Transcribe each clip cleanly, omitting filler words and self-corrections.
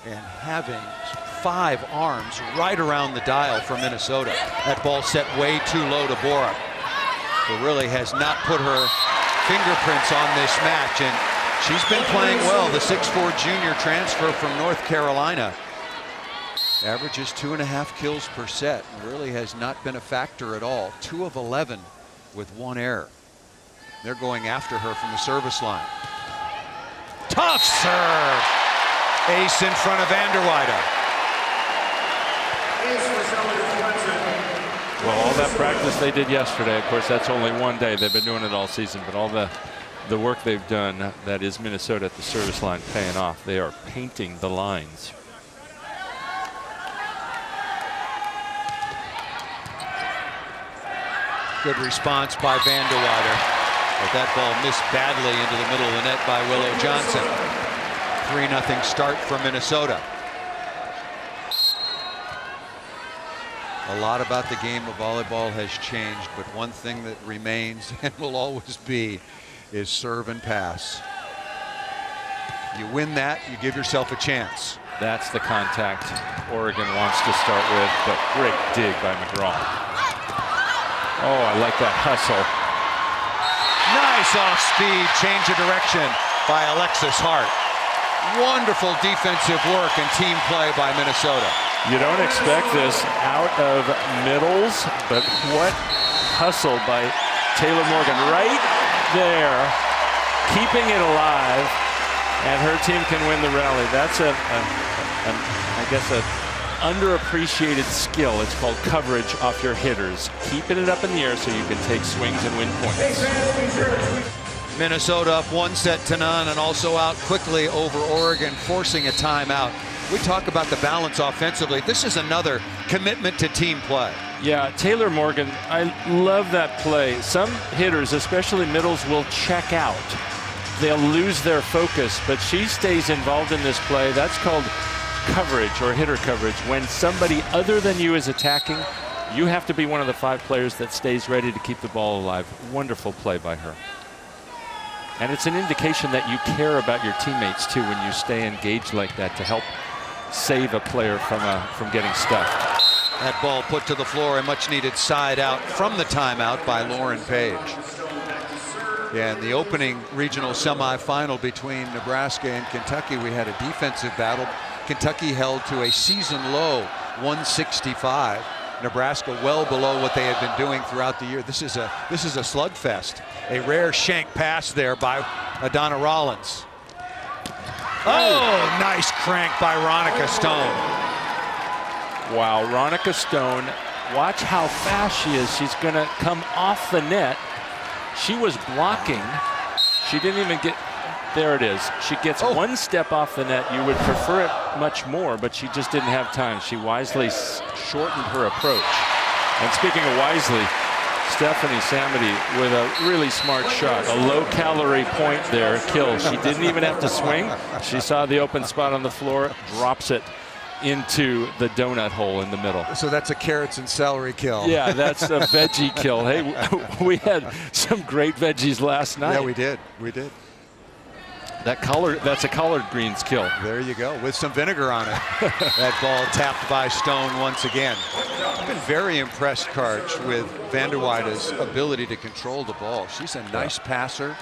and having 5 arms right around the dial for Minnesota. That ball set way too low to Borup, who really has not put her fingerprints on this match, and she's been playing well. The 6'4" junior transfer from North Carolina averages 2.5 kills per set. Really has not been a factor at all. 2 of 11 with 1 error. They're going after her from the service line. Tough serve. Ace in front of Vanderweyde. Well, all that practice they did yesterday, of course, that's only one day. They've been doing it all season, but all the work they've done, that is Minnesota at the service line, paying off. They are painting the lines. Good response by Vanderweyde, but that ball missed badly into the middle of the net by Willow Johnson. 3-0 start for Minnesota. A lot about the game of volleyball has changed, but one thing that remains and will always be is serve and pass. You win that, you give yourself a chance. That's the contact Oregon wants to start with, but great dig by McGraw. Oh, I like that hustle. Nice off-speed change of direction by Alexis Hart. Wonderful defensive work and team play by Minnesota. You don't expect this out of middles, but what hustle by Taylor Morgan right there, keeping it alive, and her team can win the rally. That's I guess a underappreciated skill. It's called coverage off your hitters. Keeping it up in the air so you can take swings and win points. Minnesota up 1-0 and also out quickly over Oregon, forcing a timeout. We talk about the balance offensively. This is another commitment to team play. Yeah, Taylor Morgan, I love that play. Some hitters, especially middles, will check out. They'll lose their focus, but she stays involved in this play. That's called coverage or hitter coverage. When somebody other than you is attacking, you have to be one of the 5 players that stays ready to keep the ball alive. Wonderful play by her. And it's an indication that you care about your teammates too when you stay engaged like that to help save a player from getting stuck. That ball put to the floor, a much needed side out from the timeout by Lauren Page. Yeah, in the opening regional semifinal between Nebraska and Kentucky, we had a defensive battle. Kentucky held to a season low 165. Nebraska well below what they had been doing throughout the year. This is a slugfest. A rare shank pass there by Adana Rollins. Oh, nice crank by Ronica Stone. Wow, Ronica Stone, watch how fast she is. She's going to come off the net. She was blocking. She didn't even get, there it is. She gets one step off the net. You would prefer it much more, but she just didn't have time. She wisely shortened her approach. And speaking of wisely, Stephanie Samity with a really smart shot. A low-calorie point there, kill. She didn't even have to swing. She saw the open spot on the floor, drops it into the donut hole in the middle. So that's a carrots and celery kill. Yeah, that's a veggie kill. Hey, we had some great veggies last night. Yeah, we did. We did. That's a collard greens kill. There you go, with some vinegar on it. That ball tapped by Stone once again. I've been very impressed, Karch, with Vanderweyde's ability to control the ball. She's a nice passer,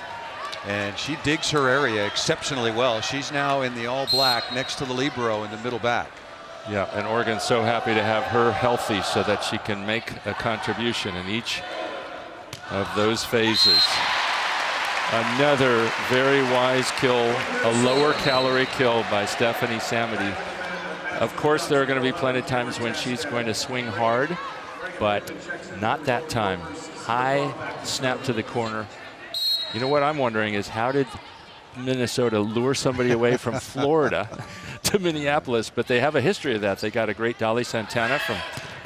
and she digs her area exceptionally well. She's now in the all-black next to the libero in the middle back. Yeah, and Oregon's so happy to have her healthy so that she can make a contribution in each of those phases. Another very wise kill, a lower calorie kill by Stephanie Samity. Of course, there are going to be plenty of times when she's going to swing hard, but not that time. High snap to the corner. You know what I'm wondering is, how did Minnesota lure somebody away from Florida to Minneapolis? But they have a history of that. They got a great Dolly Santana from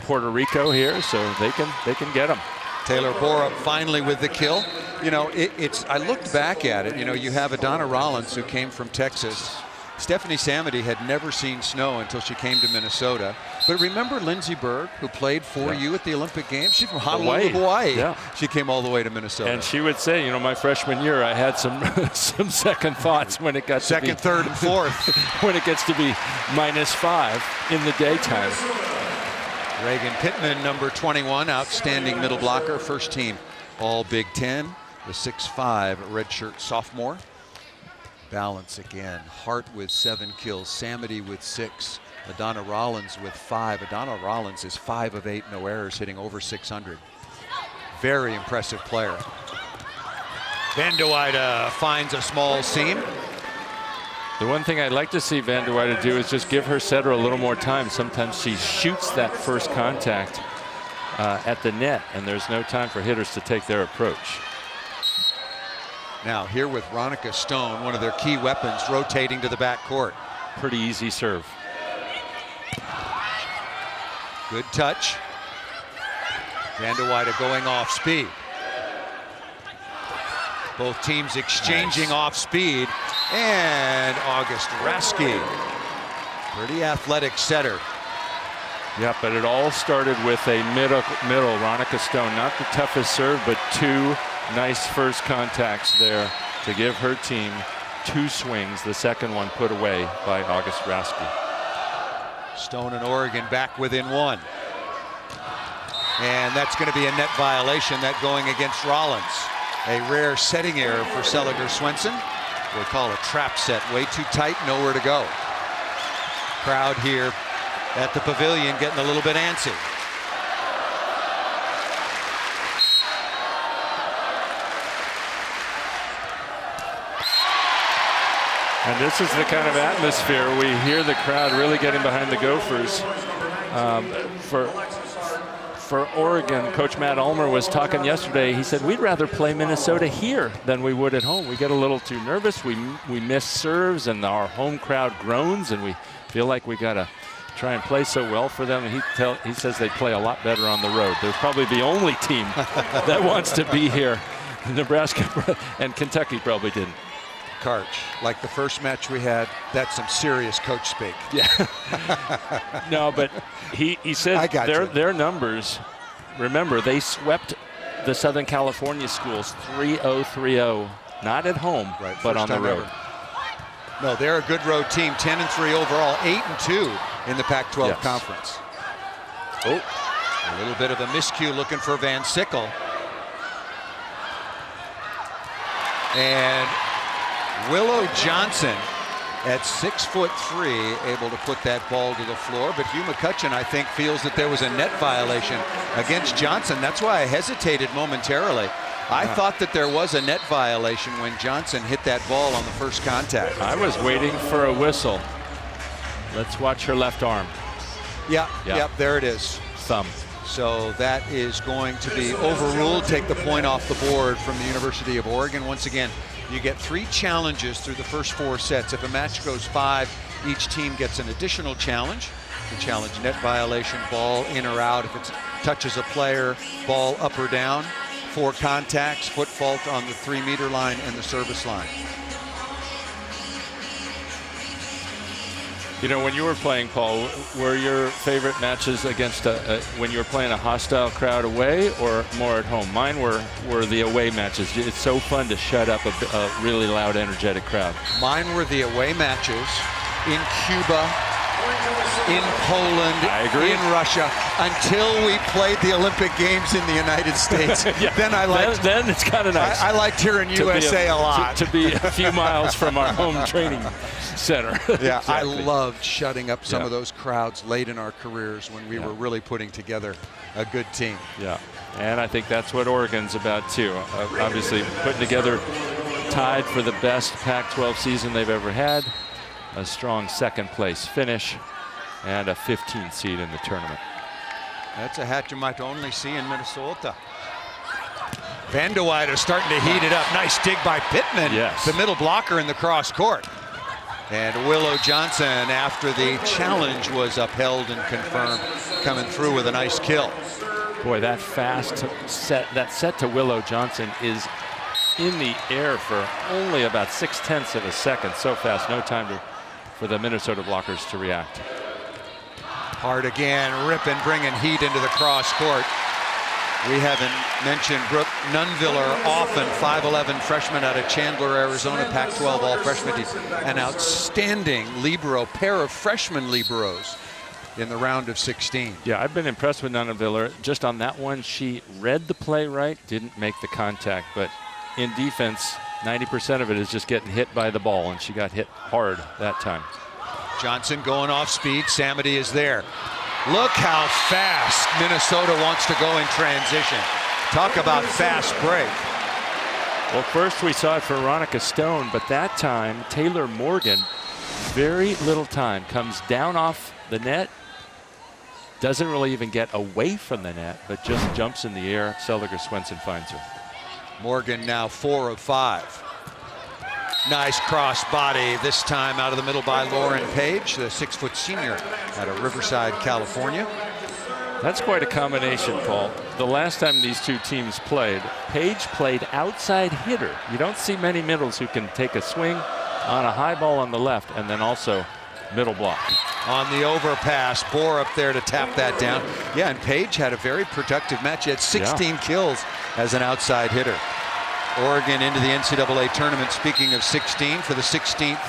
Puerto Rico here, so they can get them. Taylor Borup finally with the kill. You know, I looked back at it. You know, you have Adana Rollins, who came from Texas, Stephanie Samity had never seen snow until she came to Minnesota. But remember Lindsey Berg, who played for you at the Olympic Games? She's from Honolulu, Hawaii. Yeah. She came all the way to Minnesota. And she would say, you know, my freshman year, I had some some second thoughts when it got second, third, and fourth. when it gets to be -5 in the daytime. Reagan Pittman, number 21, outstanding middle blocker, first team All Big Ten, the 6'5" redshirt sophomore. Balance again. Hart with 7 kills, Samity with 6, Adana Rollins with 5. Adana Rollins is 5 of 8, no errors, hitting over 600. Very impressive player. Van de Weyde finds a small seam. The one thing I'd like to see Van de Weyde do is just give her setter a little more time. Sometimes she shoots that first contact at the net, and there's no time for hitters to take their approach. Now here with Ronica Stone, one of their key weapons, rotating to the back court. Pretty easy serve. Good touch. Van de Weyde going off speed. Both teams exchanging off speed. And August Raske, pretty athletic setter. Yeah, but it all started with a middle Ronica Stone, not the toughest serve, but 2 nice first contacts there to give her team 2 swings. The second one put away by August Raske. Stone and Oregon back within 1. And that's going to be a net violation, that going against Rollins. A rare setting error for Seliger Swenson. We'll call a trap set, way too tight, nowhere to go. Crowd here at the pavilion getting a little bit antsy. And this is the kind of atmosphere we hear the crowd really getting behind the Gophers. For Oregon, Coach Matt Ulmer was talking yesterday. He said, we'd rather play Minnesota here than we would at home. We get a little too nervous. We miss serves, and our home crowd groans, and we feel like we got to try and play so well for them. And he says they play a lot better on the road. They're probably the only team that wants to be here. Nebraska and Kentucky probably didn't. Karch, like the first match we had, that's some serious coach speak. Yeah. No, but he said their numbers, remember, they swept the Southern California schools 3-0-3-0, not at home, right, but on the road. Ever. No, they're a good road team, 10-3 overall, 8-2 in the Pac-12 conference. Oh, a little bit of a miscue looking for Van Sickle. And Willow Johnson at 6'3", able to put that ball to the floor. But Hugh McCutchen, I think, feels that there was a net violation against Johnson. That's why I hesitated momentarily. I thought that there was a net violation when Johnson hit that ball on the first contact. I was waiting for a whistle. Let's watch her left arm. Yep, there it is. Thumb. So that is going to be overruled. Take the point off the board from the University of Oregon. Once again, you get 3 challenges through the first 4 sets. If a match goes 5, each team gets an additional challenge. The challenge: net violation, ball in or out. If it touches a player, ball up or down. 4 contacts, foot fault on the 3-meter line and the service line. You know, when you were playing, Paul, were your favorite matches against when you were playing a hostile crowd away or more at home? Mine were the away matches. It's so fun to shut up a really loud, energetic crowd. Mine were the away matches in Cuba, in Poland, in Russia, until we played the Olympic Games in the United States. Then it's kind of nice. I liked hearing USA a lot. To be a few miles from our home training center. Yeah, exactly. I loved shutting up some of those crowds late in our careers when we were really putting together a good team. Yeah, and I think that's what Oregon's about too. Obviously putting together, tied for the best Pac-12 season they've ever had, a strong second place finish, and a 15th seed in the tournament. That's a hat you might only see in Minnesota. Van de Weyde starting to heat it up. Nice dig by Pittman, the middle blocker in the cross court. And Willow Johnson, after the challenge was upheld and confirmed, coming through with a nice kill. Boy, that fast set, that set to Willow Johnson is in the air for only about 0.6 of a second. So fast, no time to for the Minnesota blockers to react. Hart again, ripping, bringing heat into the cross court. We haven't mentioned Brooke Nunviller often, 5'11" freshman out of Chandler, Arizona, Pac-12 all-freshman team. An outstanding libero, pair of freshman liberos in the round of 16. Yeah, I've been impressed with Nunviller. Just on that one, she read the play right, didn't make the contact, but in defense, 90% of it is just getting hit by the ball, and she got hit hard that time. Johnson going off speed. Samity is there. Look how fast Minnesota wants to go in transition. Talk about fast break. Well, first we saw it for Veronica Stone, but that time Taylor Morgan, very little time, comes down off the net, doesn't really even get away from the net, but just jumps in the air. Seliger Swenson finds her. Morgan now 4 of 5. Nice cross body, this time out of the middle by Lauren Page, the 6-foot senior out of Riverside, California. That's quite a combination, Paul. The last time these two teams played, Page played outside hitter. You don't see many middles who can take a swing on a high ball on the left and then also middle block. On the overpass, Bohr up there to tap that down. Yeah, and Page had a very productive match. He had 16 kills as an outside hitter. Oregon into the NCAA tournament, speaking of 16, for the 16th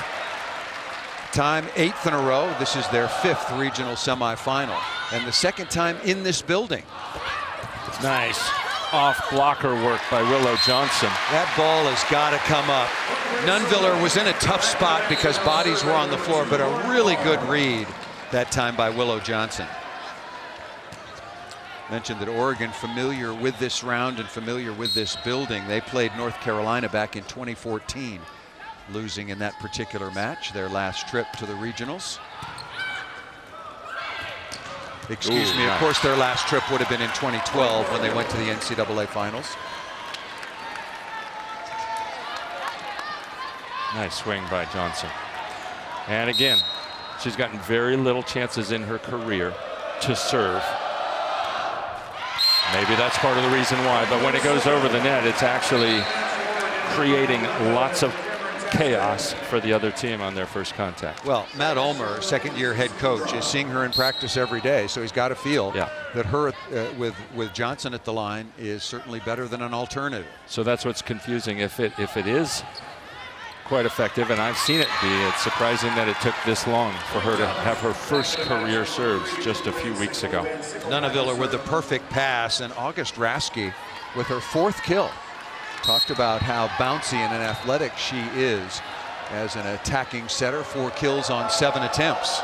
time, 8th in a row. This is their 5th regional semifinal, and the 2nd time in this building. Nice off blocker work by Willow Johnson. That ball has got to come up. Nunviller was in a tough spot because bodies were on the floor, but a really good read that time by Willow Johnson. Mentioned that Oregon familiar with this round and familiar with this building. They played North Carolina back in 2014, losing in that particular match, their last trip to the regionals. Excuse me, of course their last trip would have been in 2012 when they went to the NCAA finals. Nice swing by Johnson. And again, she's gotten very little chances in her career to serve. Maybe that's part of the reason why, but when it goes over the net, it's actually creating lots of chaos for the other team on their first contact. Well, Matt Ulmer, second-year head coach, is seeing her in practice every day, so he's got to feel that her with Johnson at the line is certainly better than an alternative. So that's what's confusing. If it is quite effective, and I've seen it be, it's surprising that it took this long for her to have her first career serves just a few weeks ago. Nunviller with the perfect pass, and August Rasky with her 4th kill. Talked about how bouncy and athletic she is as an attacking setter. 4 kills on 7 attempts.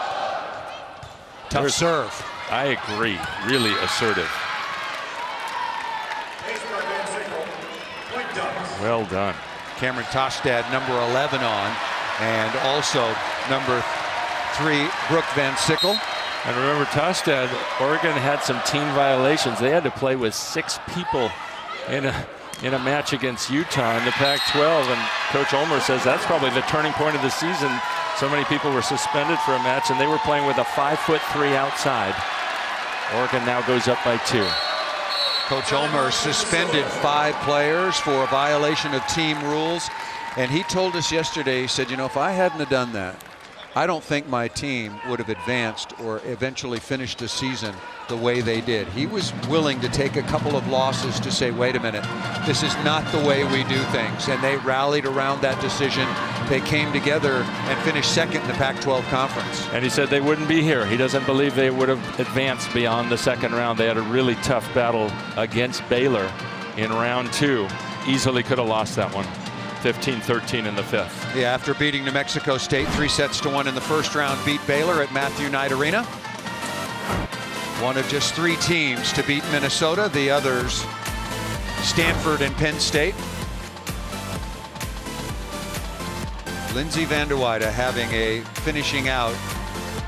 Tough serve. I agree. Really assertive. Well done. Cameron Tostad, number 11 on, and also number 3, Brooke Van Sickle. And remember, Tostad, Oregon had some team violations. They had to play with 6 people in a match against Utah in the Pac-12, and Coach Ulmer says that's probably the turning point of the season. So many people were suspended for a match, and they were playing with a 5'3" outside. Oregon now goes up by 2. Coach Ulmer suspended 5 players for a violation of team rules, and he told us yesterday, he said, you know, if I hadn't have done that, I don't think my team would have advanced or eventually finished the season the way they did. He was willing to take a couple of losses to say, wait a minute, this is not the way we do things. And they rallied around that decision. They came together and finished 2nd in the Pac-12 conference. And he said they wouldn't be here. He doesn't believe they would have advanced beyond the 2nd round. They had a really tough battle against Baylor in round 2. Easily could have lost that one. 15-13 in the 5th. Yeah, after beating New Mexico State 3-1 in the 1st round, beat Baylor at Matthew Knight Arena. One of just 3 teams to beat Minnesota, the others Stanford and Penn State. Lindsay van der Weide finishing out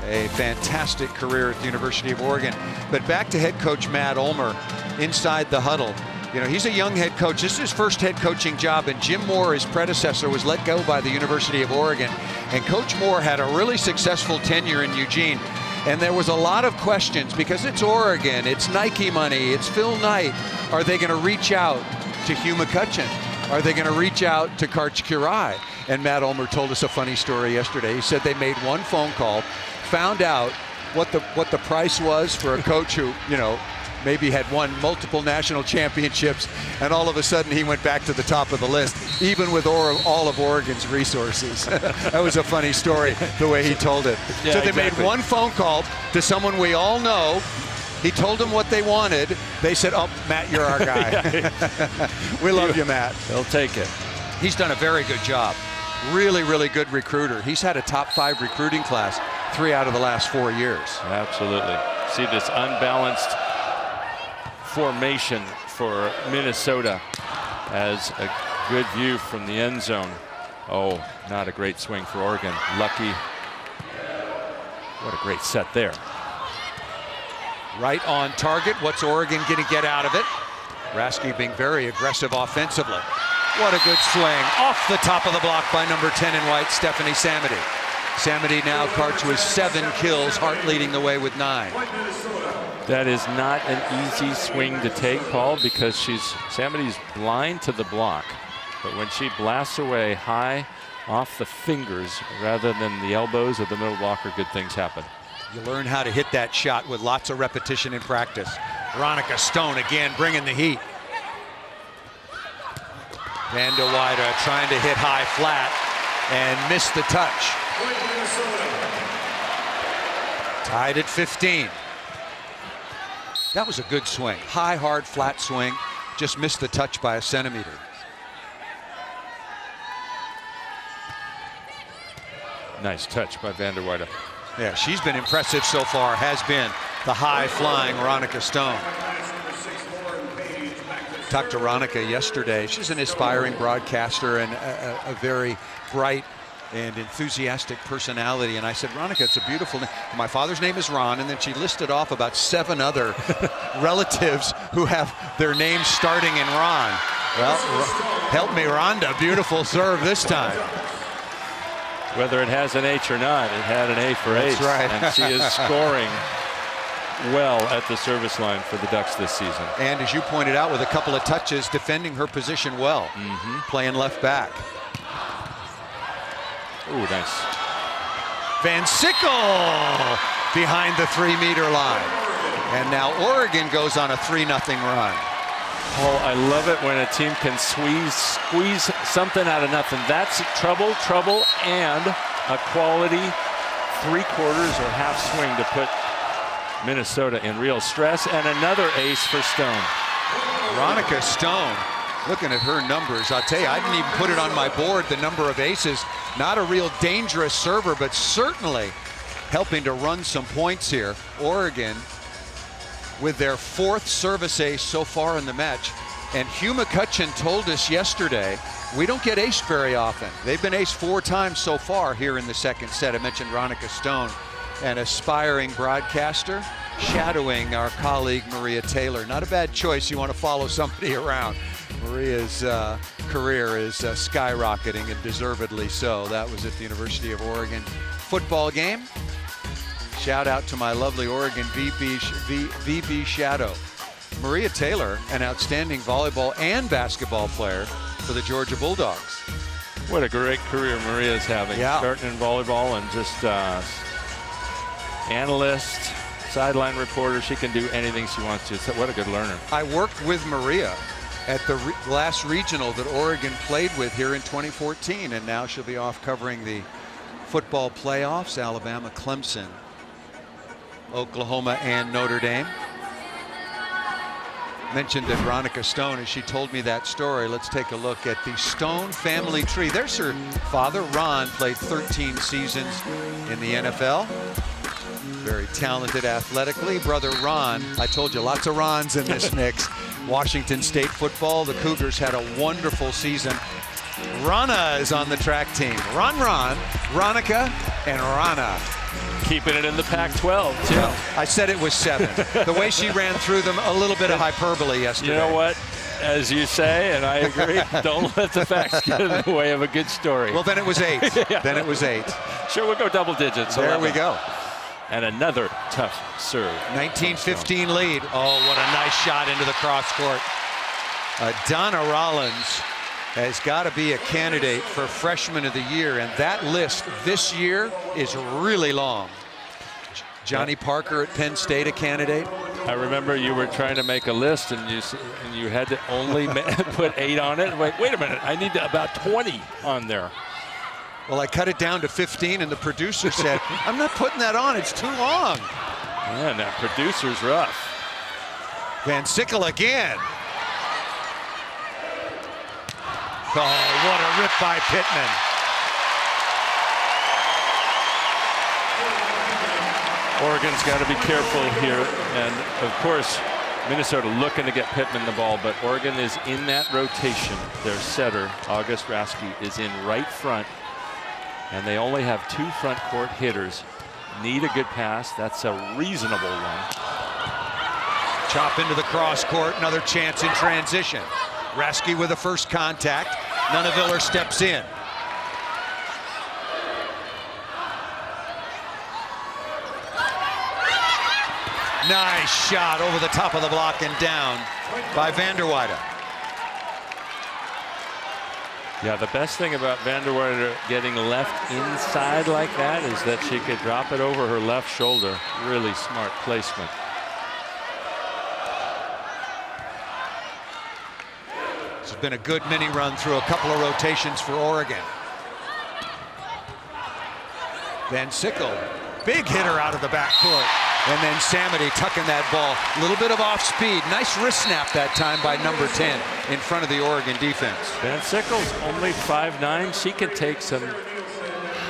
a fantastic career at the University of Oregon. But back to head coach Matt Ulmer inside the huddle. You know, he's a young head coach. This is his first head coaching job, and Jim Moore, his predecessor, was let go by the University of Oregon. And Coach Moore had a really successful tenure in Eugene. And there was a lot of questions because it's Oregon, it's Nike money, it's Phil Knight. Are they going to reach out to Hugh McCutchen? Are they going to reach out to Karch Kirai? And Matt Ulmer told us a funny story yesterday. He said they made one phone call, found out what the price was for a coach who, you know, maybe had won multiple national championships, and all of a sudden he went back to the top of the list, even with all of Oregon's resources. That was a funny story, the way he told it. Yeah, so they exactly. made one phone call to someone we all know. He told them what they wanted. They said, oh, Matt, you're our guy. We love you, Matt. They'll take it. He's done a very good job. Really, really good recruiter. He's had a top 5 recruiting class 3 out of the last 4 years. Absolutely. See this unbalanced formation for Minnesota as a good view from the end zone. Oh, not a great swing for Oregon. Lucky. What a great set there. Right on target. What's Oregon going to get out of it? Rasky being very aggressive offensively. What a good swing. Off the top of the block by number 10 in white, Stephanie Samity. Samity now Karch with 7 kills. Hart leading the way with 9. That is not an easy swing to take, Paul, because Samity's blind to the block. But when she blasts away high off the fingers rather than the elbows of the middle blocker, good things happen. You learn how to hit that shot with lots of repetition in practice. Veronica Stone again bringing the heat. Vanda Weida trying to hit high flat and missed the touch. Tied at 15. That was a good swing. High, hard, flat swing. Just missed the touch by a centimeter. Nice touch by Vanda Weida. Yeah, she's been impressive so far, has been the high-flying Veronica Stone. Talked to Veronica yesterday. She's an aspiring broadcaster and a very bright and enthusiastic personality. And I said, Veronica, it's a beautiful name. My father's name is Ron, and then she listed off about 7 other relatives who have their names starting in Ron. Well, help me, Rhonda. Beautiful serve this time. Whether it has an H or not, it had an A for That's H. right. And she is scoring well at the service line for the Ducks this season. And as you pointed out, with a couple of touches, defending her position well. Playing left back. Ooh, nice. Van Sickle behind the 3-meter line. And now Oregon goes on a 3-0 run. Oh, I love it when a team can squeeze something out of nothing. That's trouble, and a quality 3/4 or half swing to put Minnesota in real stress, and another ace for Stone. Veronica Stone, looking at her numbers, I'll tell you, I didn't even put it on my board, the number of aces. Not a real dangerous server, but certainly helping to run some points here. Oregon with their 4th service ace so far in the match. And Hugh McCutchen told us yesterday, we don't get ace very often. They've been ace 4 times so far here in the second set. I mentioned Veronica Stone, an aspiring broadcaster, shadowing our colleague Maria Taylor. Not a bad choice. You want to follow somebody around. Maria's career is skyrocketing, and deservedly so. That was at the University of Oregon football game. Shout out to my lovely Oregon VB Shadow. Maria Taylor, an outstanding volleyball and basketball player for the Georgia Bulldogs. What a great career Maria's having. Yeah. Starting in volleyball and just analyst, sideline reporter. She can do anything she wants to. So what a good learner. I worked with Maria at the last regional that Oregon played with here in 2014, and now she'll be off covering the football playoffs, Alabama, Clemson, Oklahoma, and Notre Dame. Mentioned that Veronica Stone, as she told me that story, let's take a look at the Stone family tree. There's her father, Ron, played 13 seasons in the NFL. Very talented athletically. Brother Ron, I told you, lots of Rons in this mix. Washington State football, the Cougars had a wonderful season. Rana is on the track team. Ron, Veronica, and Rana. Keeping it in the Pac-12, too. Well, I said it was 7. The way she ran through them, a little bit of hyperbole yesterday. You know what? As you say, and I agree, don't let the facts get in the way of a good story. Well, then it was 8. Yeah. Then it was 8. Sure, we'll go double digits. There 11. we go. And another tough serve. 19-15 lead. Oh, what a nice shot into the cross court. Donna Rollins has got to be a candidate for Freshman of the Year, and that list this year is really long. Johnny Parker at Penn State, a candidate. I remember you were trying to make a list, and you had to only put 8 on it. Wait a minute, I need about 20 on there. Well, I cut it down to 15, and the producer said, I'm not putting that on, it's too long. Man, that producer's rough. Van Sickle again. Oh, what a rip by Pittman. Oregon's got to be careful here. And, of course, Minnesota looking to get Pittman the ball, but Oregon is in that rotation. Their setter, August Raske, is in right front, and they only have 2 front court hitters. Need a good pass. That's a reasonable one. Chop into the cross court, another chance in transition. Raske with the first contact. Nuneviller steps in. Nice shot over the top of the block and down by Vanderweyde. Yeah, the best thing about Vanderweyde getting left inside like that is that she could drop it over her left shoulder. Really smart placement. This has been a good mini run through a couple of rotations for Oregon. Van Sickle, big hitter out of the backcourt. And then Samity tucking that ball. A little bit of off speed. Nice wrist snap that time by number 10 in front of the Oregon defense. Van Sickle's only 5'9". She can take some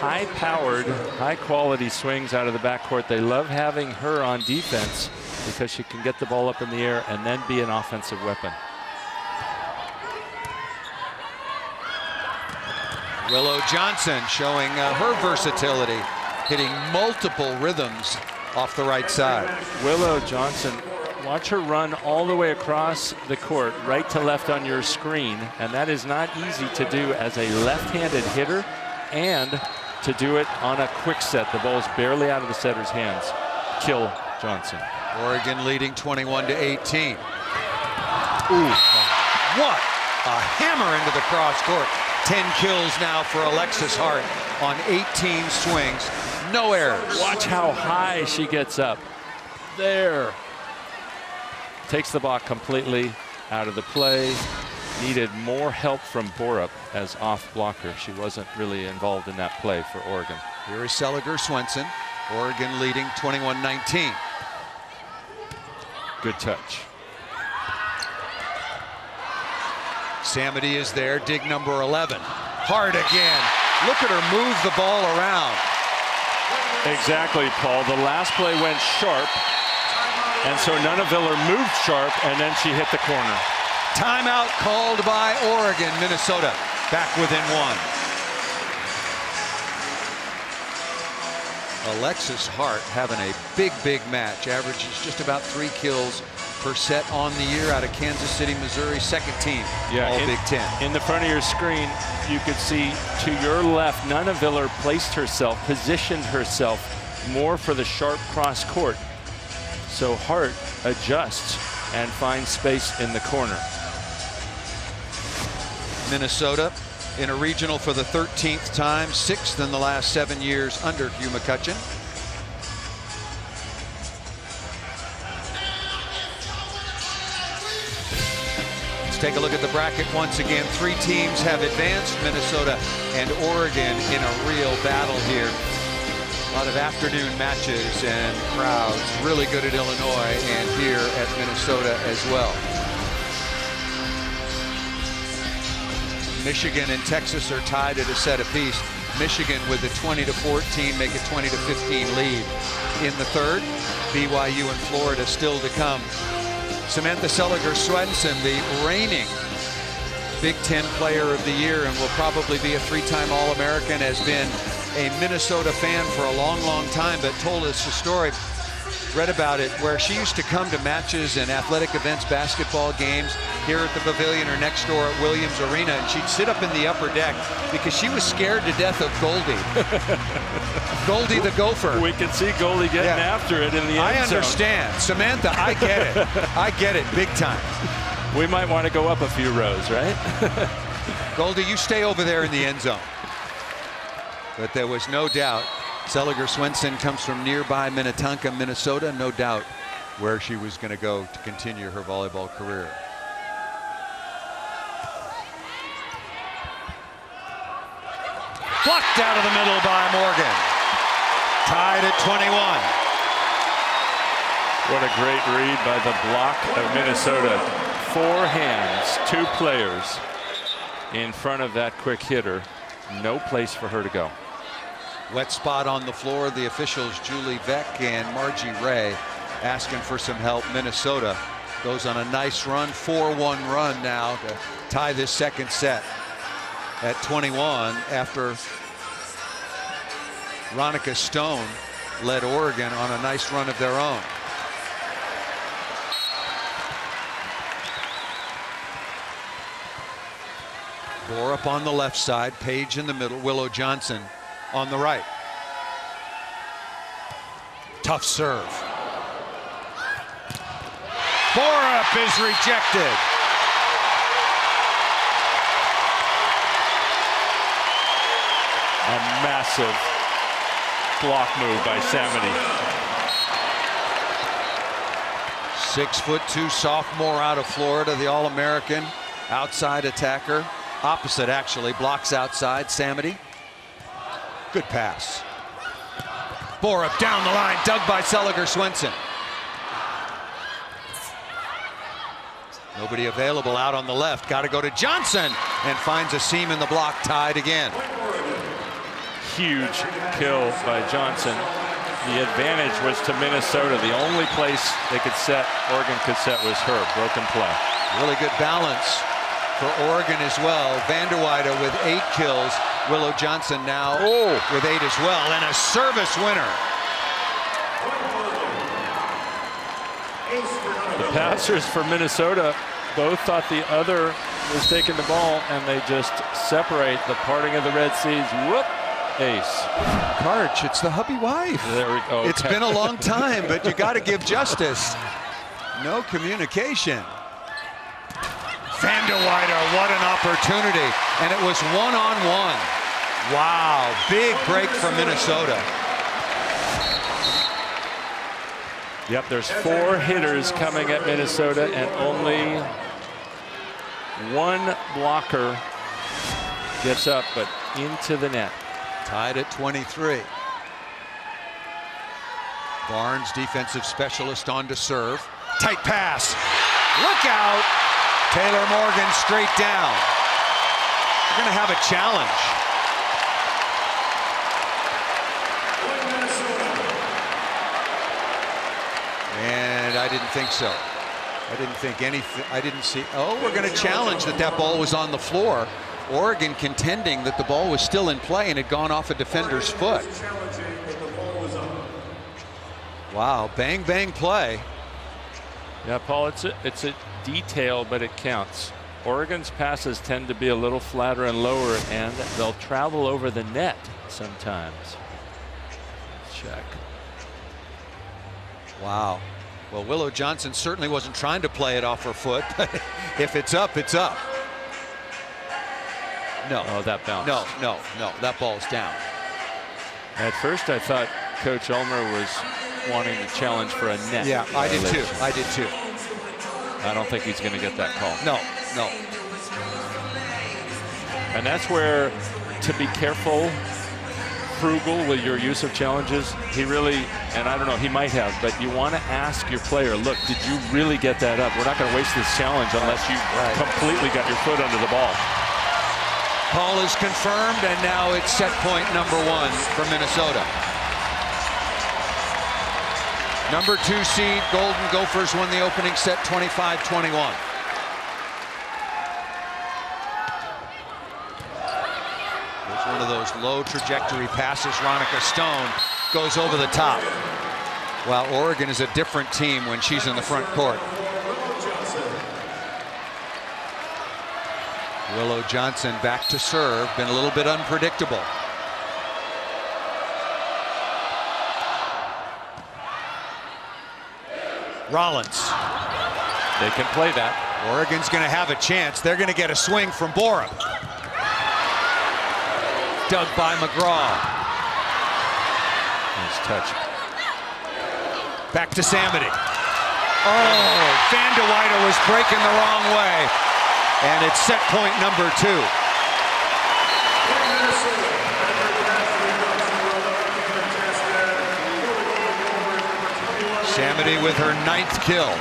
high-powered, high-quality swings out of the backcourt. They love having her on defense because she can get the ball up in the air and then be an offensive weapon. Willow Johnson showing her versatility, hitting multiple rhythms off the right side. Willow Johnson, watch her run all the way across the court, right to left on your screen, and that is not easy to do as a left-handed hitter and to do it on a quick set. The ball's barely out of the setter's hands. Kill Johnson. Oregon leading 21-18. Ooh, what a hammer into the cross court. 10 kills now for Alexis Hart on 18 swings. No errors. Watch how high she gets up. There. Takes the ball completely out of the play. Needed more help from Borup as off blocker. She wasn't really involved in that play for Oregon. Here is Seliger Swenson. Oregon leading 21-19. Good touch. Samity is there, dig number 11. Hart again. Look at her move the ball around. Exactly, Paul. The last play went sharp, and so Nuneviller moved sharp, and then she hit the corner. Timeout called by Oregon. Minnesota back within 1. Alexis Hart having a big match. Averages just about 3 kills per set on the year out of Kansas City, Missouri. Second team, all Big Ten. In the front of your screen, you could see to your left, Nuneviller placed herself, positioned herself more for the sharp cross court. So Hart adjusts and finds space in the corner. Minnesota in a regional for the 13th time, 6th in the last 7 years under Hugh McCutchen. Let's take a look at the bracket once again. 3 teams have advanced. Minnesota and Oregon in a real battle here. A lot of afternoon matches and crowds. Really good at Illinois and here at Minnesota as well. Michigan and Texas are tied at a set apiece. Michigan with a 20-14, make it 20-15 lead. In the third, BYU and Florida still to come. Samantha Seliger Swenson, the reigning Big Ten Player of the Year and will probably be a 3-time All-American, has been a Minnesota fan for a long time, but told us a story, read about it, where she used to come to matches and athletic events, basketball games here at the pavilion or next door at Williams Arena, and she'd sit up in the upper deck because she was scared to death of Goldie. Goldie the Gopher. We can see Goldie getting after it in the end zone. I understand. Samantha, I get it. I get it big time. We might want to go up a few rows, right? Goldie, you stay over there in the end zone. But there was no doubt. Seliger Swenson comes from nearby Minnetonka, Minnesota. No doubt where she was going to go to continue her volleyball career. Blocked out of the middle by Morgan. Tied at 21. What a great read by the block of Minnesota. 4 hands, 2 players in front of that quick hitter. No place for her to go. Wet spot on the floor. The officials, Julie Beck and Margie Ray, asking for some help. Minnesota goes on a nice run, 4-1 run now to tie this second set at 21 after Ronica Stone led Oregon on a nice run of their own. Borup on the left side, Page in the middle, Willow Johnson on the right. Tough serve. Borup is rejected. A massive block move by Samity. 6'2" sophomore out of Florida, the All-American outside attacker. Opposite, actually, blocks outside. Samity. Good pass. Borup down the line, dug by Seliger Swenson. Nobody available out on the left. Got to go to Johnson and finds a seam in the block. Tied again. Huge kill by Johnson. The advantage was to Minnesota. The only place they could set, Oregon could set, was her. Broken play. Really good balance for Oregon as well. Vanderweide with 8 kills. Willow Johnson now with 8 as well. And a service winner. The passers for Minnesota both thought the other was taking the ball, and they just separate. The parting of the Red Seas. Whoop. Ace. Karch, it's the hubby wife. There we go. It's been a long time, but you got to give justice. No communication. Vanderweide, what an opportunity. And it was 1-on-1. Wow, big break for Minnesota. Yep, there's 4 hitters coming at Minnesota, and only 1 blocker gets up, but into the net. Tied at 23. Barnes, defensive specialist, on to serve. Tight pass. Look out. Taylor Morgan straight down. We're going to have a challenge. And I didn't think so. I didn't think anything. I didn't see. Oh, we're going to challenge that ball was on the floor. Oregon contending that the ball was still in play and had gone off a defender's foot. Wow, bang, bang play. Yeah, Paul, it's a detail, but it counts. Oregon's passes tend to be a little flatter and lower, and they'll travel over the net sometimes. Check. Wow. Well, Willow Johnson certainly wasn't trying to play it off her foot, but if it's up, it's up. No. Oh, that bounce. No, that ball's down. At first, I thought Coach Ulmer was wanting to challenge for a net. Yeah, I did too. I don't think he's going to get that call. No. And that's where, to be careful, frugal with your use of challenges, he really, and I don't know, he might have, but you want to ask your player, look, did you really get that up? We're not going to waste this challenge unless you completely got your foot under the ball. Call is confirmed, and now it's set point number 1 for Minnesota. Number 2 seed, Golden Gophers, won the opening set 25-21. There's one of those low trajectory passes. Ronica Stone goes over the top. While Oregon is a different team when she's in the front court. Willow Johnson back to serve. Been a little bit unpredictable. Rollins. They can play that. Oregon's going to have a chance. They're going to get a swing from Borup. dug by McGraw. Nice touch. Back to Samity. Oh, Van de Weyden was breaking the wrong way. And it's set point number 2. Samity with her 9th kill.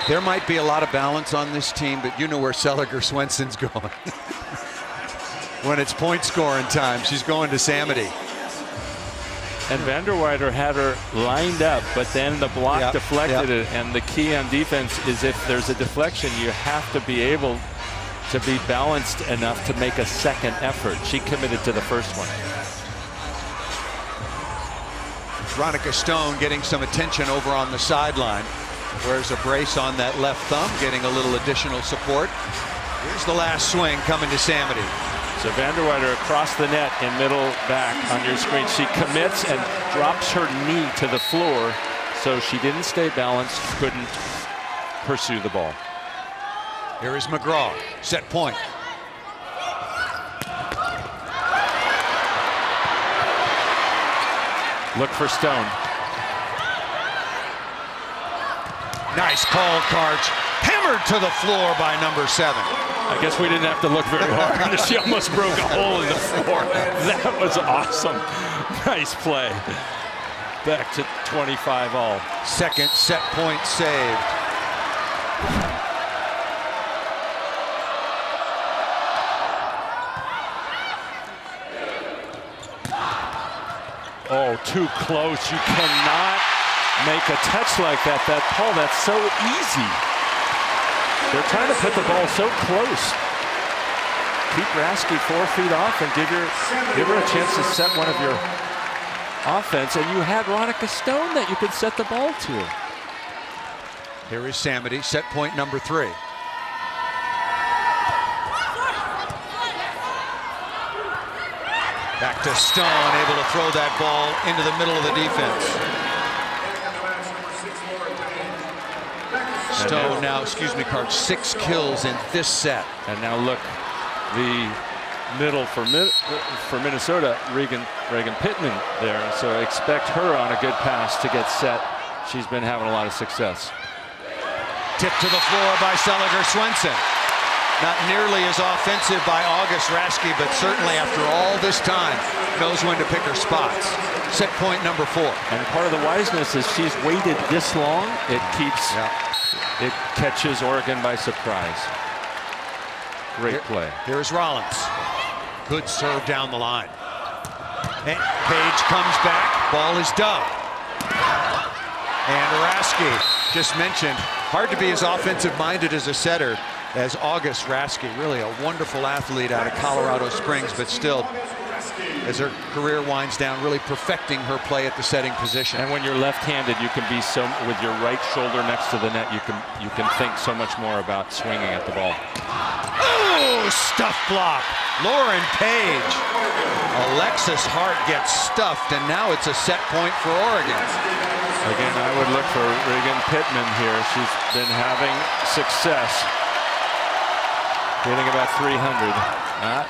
There might be a lot of balance on this team, but you know where Seliger Swenson's going. When it's point scoring time, she's going to Samity. And Van der Weyden had her lined up, but then the block deflected it. And the key on defense is if there's a deflection, you have to be able to be balanced enough to make a second effort. She committed to the first one. Veronica Stone getting some attention over on the sideline. Wears a brace on that left thumb, getting a little additional support. Here's the last swing coming to Samity. So Van der Weyden across the net in middle back on your screen. She commits and drops her knee to the floor, so she didn't stay balanced, couldn't pursue the ball. Here is McGraw, set point. Look for Stone. Nice call, Karch. Hammered to the floor by number 7. I guess we didn't have to look very hard. She almost broke a hole in the floor. That was awesome. Nice play. Back to 25 all. Second set point saved. Oh, too close. You cannot make a touch like that. Paul, that's so easy. They're trying to put the ball so close. Keep Raske 4 feet off and give her a chance to set one of your offense. And you had Veronica Stone that you could set the ball to. Here is Samity, set point number 3. Back to Stone, able to throw that ball into the middle of the defense. Stone now, Karch, 6 kills in this set. And now look, the middle for Minnesota, Regan Pittman there. So expect her on a good pass to get set. She's been having a lot of success. Tip to the floor by Seliger Swenson. Not nearly as offensive by August Raske, but certainly after all this time, knows when to pick her spots. Set point number 4. And part of the wiseness is she's waited this long. It keeps, it catches Oregon by surprise. Great play. Here's Rollins. Good serve down the line. And Page comes back. Ball is dug. And Raske, just mentioned, hard to be as offensive-minded as a setter as August Raske. Really a wonderful athlete out of Colorado Springs, but still, as her career winds down, really perfecting her play at the setting position. And when you're left-handed, you can be so, with your right shoulder next to the net, you can think so much more about swinging at the ball. Oh, stuff block. Lauren Page. Alexis Hart gets stuffed, and now it's a set point for Oregon. Again, I would look for Regan Pittman here. She's been having success. Hitting about 300.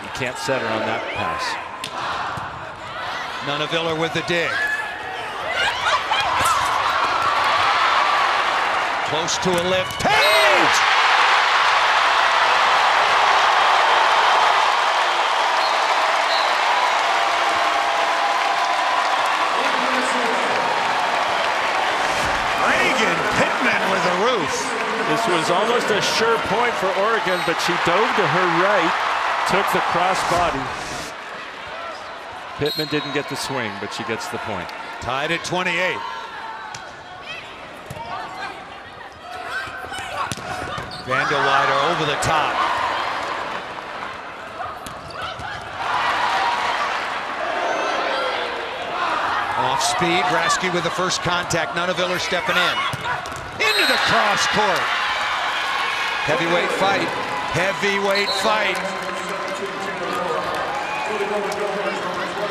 You can't set her on that pass. Nunaviller with the dig. Close to a lift. Page! Regan Pittman with a roof. This was almost a sure point for Oregon, but she dove to her right, took the cross body. Pittman didn't get the swing, but she gets the point. Tied at 28. Van de Weyden over the top. Off speed, Raske with the first contact. Nunaviller stepping in. Into the cross court. Heavyweight fight. Heavyweight fight.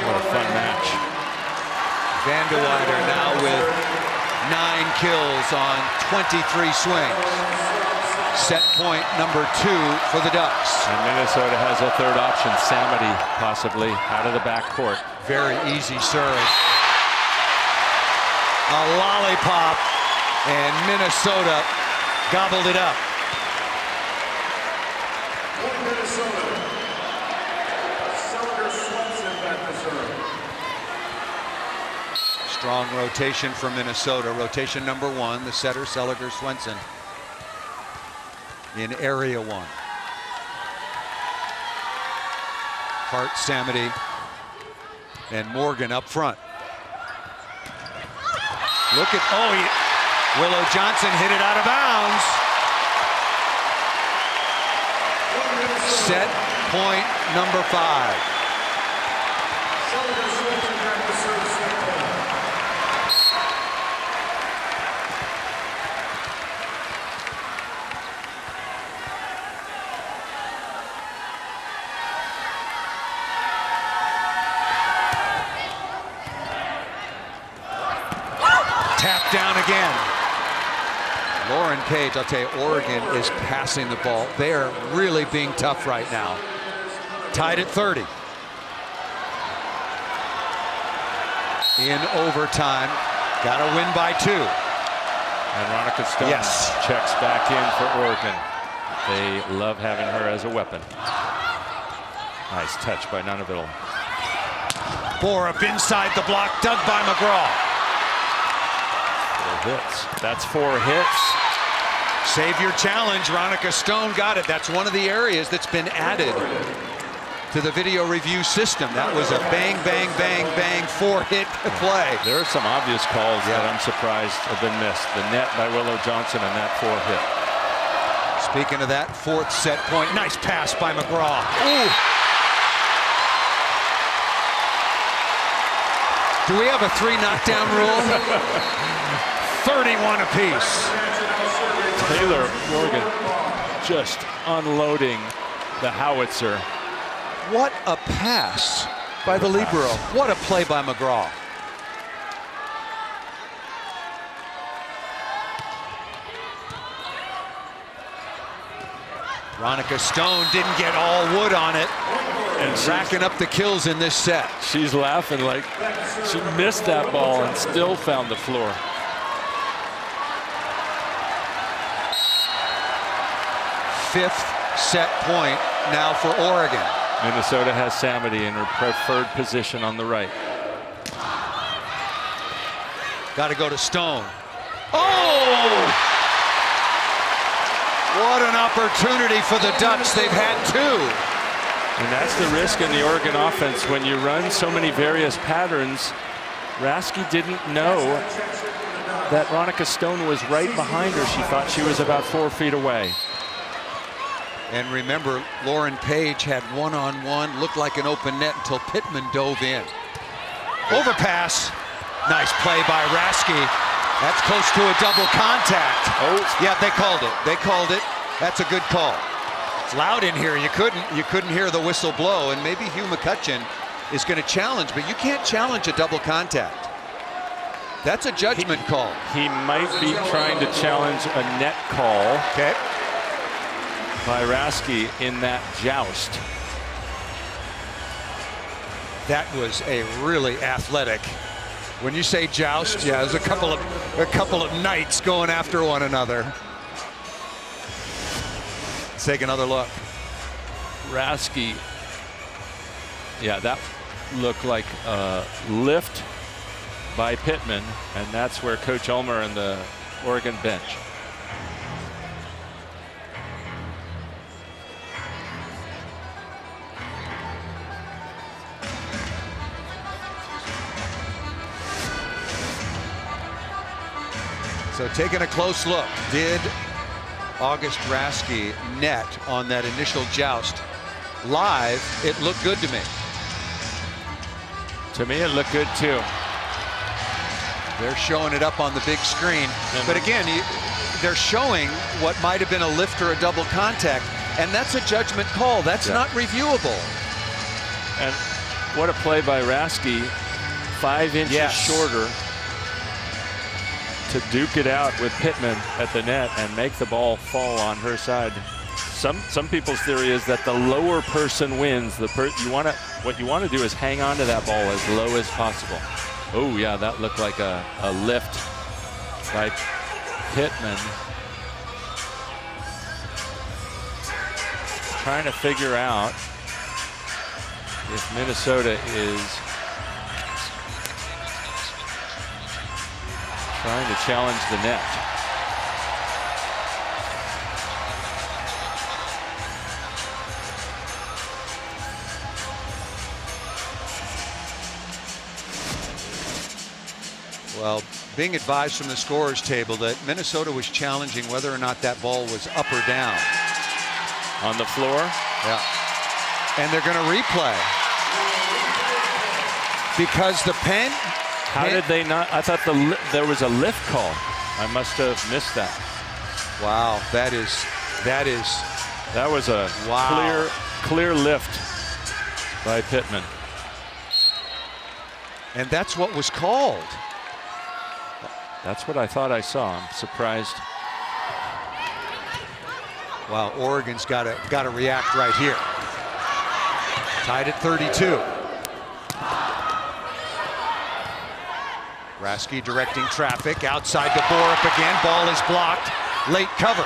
What a fun match. Van de Weyden now with 9 kills on 23 swings. Set point number 2 for the Ducks. And Minnesota has a third option, Samity, possibly out of the backcourt. Very easy serve. A lollipop, and Minnesota gobbled it up. Minnesota. Back to serve. Strong rotation for Minnesota. Rotation number 1, the setter, Seliger Swenson, in area 1. Hart, Samity, and Morgan up front. Look at, Willow Johnson hit it out of bounds. Set point number 5. Tap down again. Lauren Page, I'll tell you, Oregon is passing the ball. They are really being tough right now. Tied at 30. In overtime, got to win by 2. And Ronica Stone checks back in for Oregon. They love having her as a weapon. Nice touch by Nunaville. Borup inside the block, dug by McGraw. 4 hits. That's 4 hits. Save your challenge. Ronica Stone got it. That's one of the areas that's been added to the video review system. That was a bang, bang, bang, bang 4-hit play. There are some obvious calls that I'm surprised have been missed. The net by Willow Johnson and that 4-hit. Speaking of that, 4th set point. Nice pass by McGraw. Ooh. Do we have a 3 knockdown rule? 31 apiece. Taylor Morgan just unloading the howitzer. What a pass by the libero. What a play by McGraw. Ronica Stone didn't get all wood on it, and racking up the kills in this set. She's laughing like she missed that ball and still found the floor. Fifth set point now for Oregon. Minnesota has Samity in her preferred position on the right. Got to go to Stone. Oh! What an opportunity for the Ducks. They've had 2. And that's the risk in the Oregon offense. When you run so many various patterns, Rasky didn't know that Ronica Stone was right behind her. She thought she was about 4 feet away. And remember, Lauren Page had one-on-one, looked like an open net until Pittman dove in. Overpass. Nice play by Rasky. That's close to a double contact. Oh, yeah, they called it. They called it. That's a good call. It's loud in here. You couldn't hear the whistle blow, and maybe Hugh McCutchen is going to challenge, but you can't challenge a double contact. That's a judgment call. He might be trying to challenge a net call. Okay. By Rasky in that joust. That was a really athletic. When you say joust, yeah, there's a couple of knights going after one another. Let's take another look. Rasky. Yeah, that looked like a lift by Pittman, and that's where Coach Ulmer and the Oregon bench. So taking a close look, did August Rasky net on that initial joust? Live, it looked good to me. To me, it looked good too. They're showing it up on the big screen. But again, they're showing what might have been a lift or a double contact, and that's a judgment call. That's not reviewable. And what a play by Rasky, 5 inches shorter. to duke it out with Pittman at the net and make the ball fall on her side. Some people's theory is that the lower person wins. What you want to do is hang on to that ball as low as possible. Oh yeah, that looked like a lift by Pittman. Trying to figure out if Minnesota is trying to challenge the net. Well, being advised from the scorer's table that Minnesota was challenging whether or not that ball was up or down. On the floor? Yeah. And they're going to replay. Because the pen... How did they not? I thought there was a lift call. I must have missed that. Wow, that was a wow. clear lift by Pittman. And that's what was called. That's what I thought I saw. I'm surprised. Wow, Oregon's got to react right here. Tied at 32. Rasky directing traffic outside to Borup again. Ball is blocked. Late cover.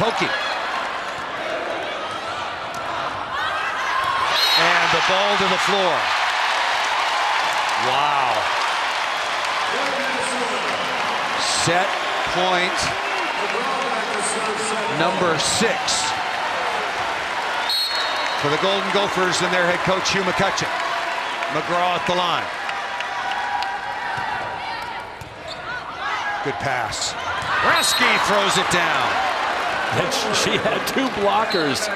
Pokey. And the ball to the floor. Wow. Set point number 6 for the Golden Gophers and their head coach Hugh McCutchen. McGraw at the line. Good pass. Rasky throws it down. And she had 2 blockers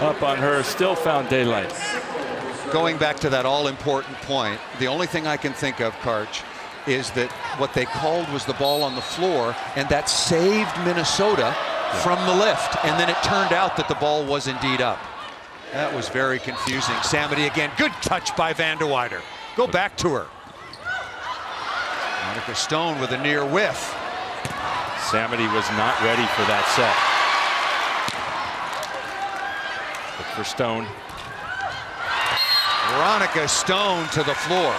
up on her, still found daylight. Going back to that all-important point, the only thing I can think of, Karch, is that what they called was the ball on the floor, and that saved Minnesota from the lift. And then it turned out that the ball was indeed up. That was very confusing. Samity again. Good touch by Van de Wyder. Go back to her. Monica Stone with a near whiff. Samity was not ready for that set. Look for Stone. Veronica Stone to the floor.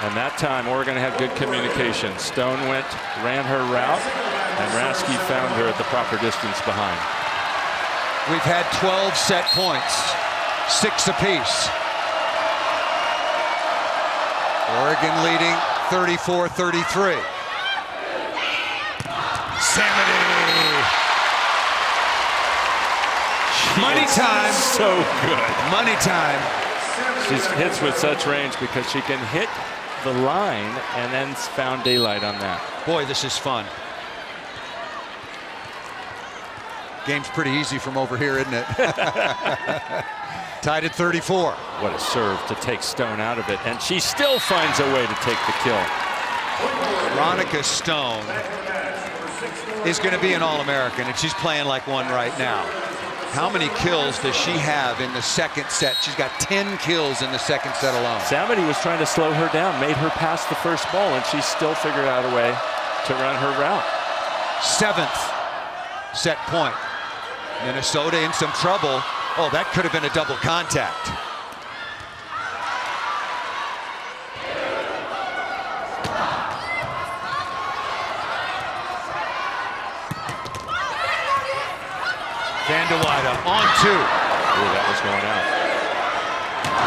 And that time Oregon had good communication. Stone ran her route, and Rasky found her at the proper distance behind. We've had 12 set points, 6 apiece. Oregon leading 34-33. Samity. Money time. So good. Money time. She hits with such range because she can hit the line and then found daylight on that. Boy, this is fun. Game's pretty easy from over here, isn't it? Tied at 34. What a serve to take Stone out of it, and she still finds a way to take the kill. Veronica Stone is going to be an All-American, and she's playing like one right now. How many kills does she have in the second set? She's got 10 kills in the second set alone. Samity was trying to slow her down, made her pass the first ball, and she still figured out a way to run her route. 7th set point. Minnesota in some trouble. Oh, that could have been a double contact. Van de Wyder on 2. Ooh, that was going out.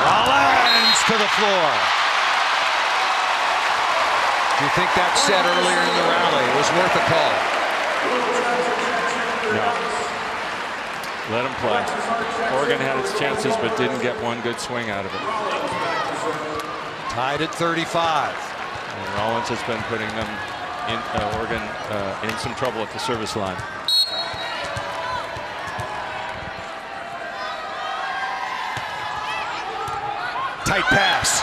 Rollins to the floor. Do you think that set earlier in the rally was worth a call? No. Let him play. Oregon had its chances but didn't get one good swing out of it. Tied at 35. And Rollins has been putting them in Oregon in some trouble at the service line. Tight pass.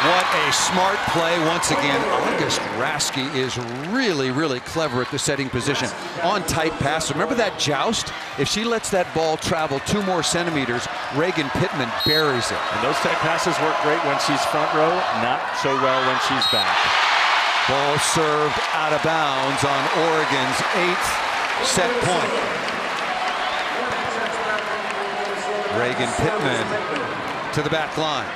What a smart play once again. August Rasky is really, really clever at the setting position. On tight pass. Remember that joust? If she lets that ball travel 2 more centimeters, Reagan Pittman buries it. And those tight passes work great when she's front row, not so well when she's back. Ball served out of bounds on Oregon's 8th set point. Reagan Pittman to the back line.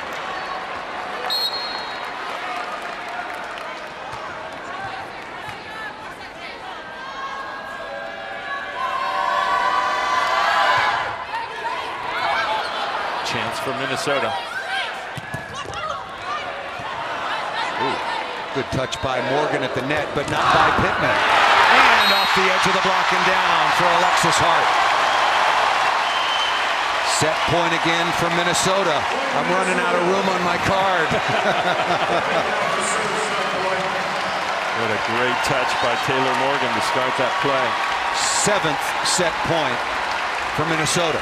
Chance for Minnesota. Ooh, good touch by Morgan at the net, but not by Pittman. And off the edge of the block and down for Alexis Hart. Set point again for Minnesota. I'm running out of room on my card. What a great touch by Taylor Morgan to start that play. 7th set point for Minnesota.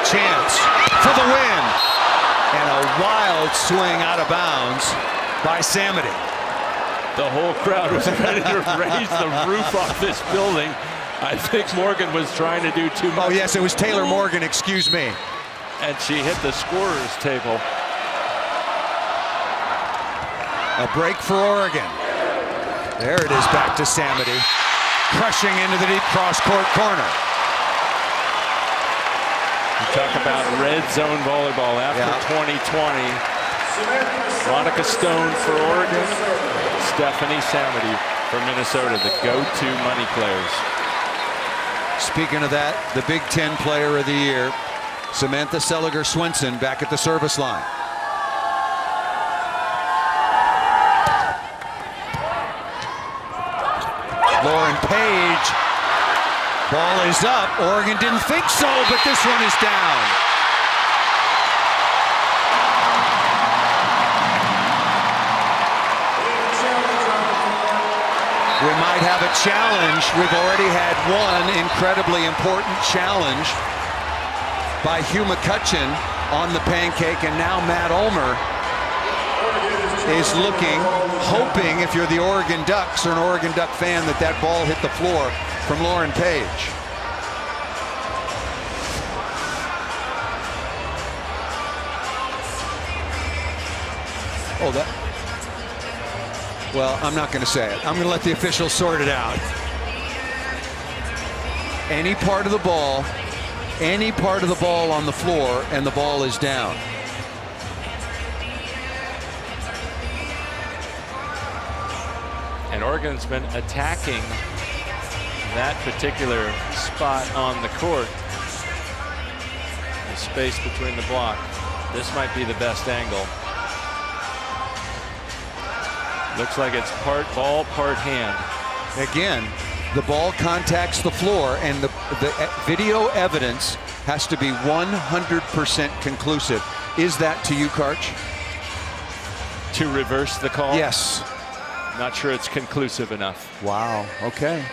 Chance for the win, and a wild swing out of bounds by Samity. The whole crowd was ready to raise the roof off this building. I think Morgan was trying to do too much. Oh yes, it was Taylor Morgan, excuse me. And she hit the scorer's table. A break for Oregon. There it is, back to Samity, crushing into the deep cross-court corner. You talk about red zone volleyball after 2020. Veronica Stone for Oregon, Stephanie Samity for Minnesota, the go-to money players. Speaking of that, the Big Ten Player of the Year, Samantha Seliger-Swenson, back at the service line. Lauren Page. Ball is up. Oregon didn't think so, but this one is down. We might have a challenge. We've already had one incredibly important challenge by Hugh McCutchen on the pancake, and now Matt Ulmer is looking, hoping, if you're the Oregon Ducks or an Oregon Duck fan, that that ball hit the floor from Lauren Page. Oh, that. Well, I'm not going to say it. I'm going to let the officials sort it out. Any part of the ball on the floor, and the ball is down. And Oregon's been attacking that particular spot on the court. The space between the block. This might be the best angle. Looks like it's part ball, part hand. Again, the ball contacts the floor, and the video evidence has to be 100% conclusive. Is that to you, Karch? To reverse the call? Yes. Not sure it's conclusive enough. Wow. Okay.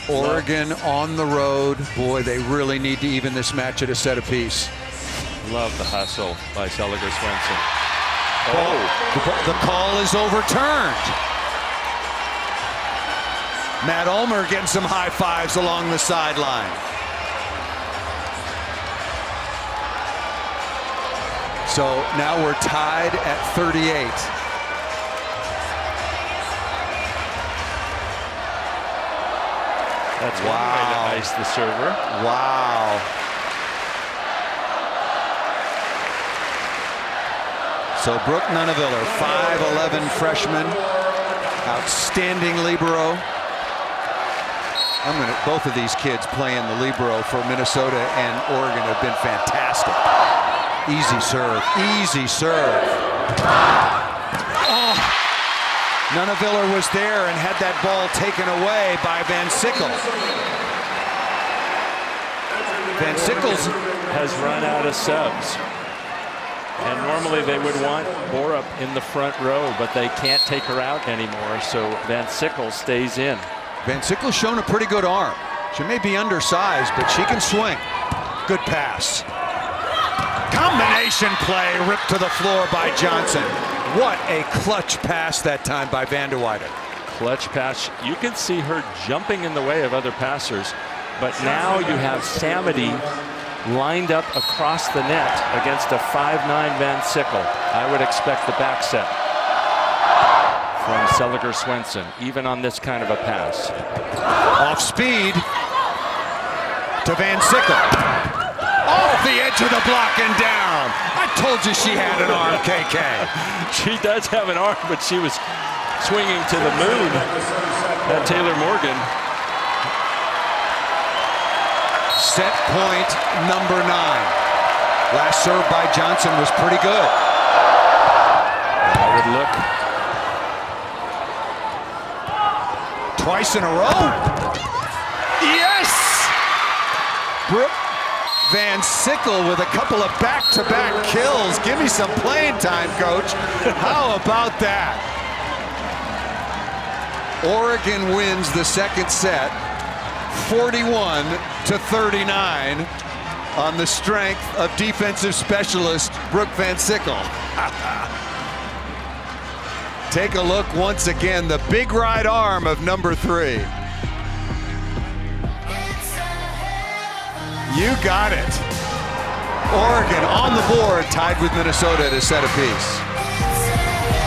Oregon on the road. Boy, they really need to even this match at a set apiece. Love the hustle by Seliger-Swenson. Oh, the call is overturned. Matt Ulmer getting some high fives along the sideline. So now we're tied at 38. That's one way to ice the server. Wow. So Brooke Nunaviller, 5'11" freshman, outstanding libero. Both of these kids playing the libero for Minnesota and Oregon have been fantastic. Easy serve, easy serve. Oh, Nunaviller was there and had that ball taken away by Van Sickle. Van Sickles has run out of subs. And normally they would want Borup in the front row, but they can't take her out anymore, so Van Sickle stays in. Van Sickle's shown a pretty good arm. She may be undersized, but she can swing. Good pass. Combination play ripped to the floor by Johnson. What a clutch pass that time by Vanderweyden. Clutch pass. You can see her jumping in the way of other passers, but now you have Samity lined up across the net against a 5'9" Van Sickle. I would expect the back set from Seliger Swenson, even on this kind of a pass. Off speed to Van Sickle. Off the edge of the block and down. I told you she had an arm, KK. She does have an arm, but she was swinging to the moon at Taylor Morgan. Set point number 9. Last serve by Johnson was pretty good. I would look. Twice in a row. Yes! Brooke Van Sickle with a couple of back-to-back kills. Give me some playing time, coach. How about that? Oregon wins the second set, 41-39, on the strength of defensive specialist Brooke Van Sickle. Take a look once again, the big right arm of number 3. You got it. Oregon on the board, tied with Minnesota at a set apiece.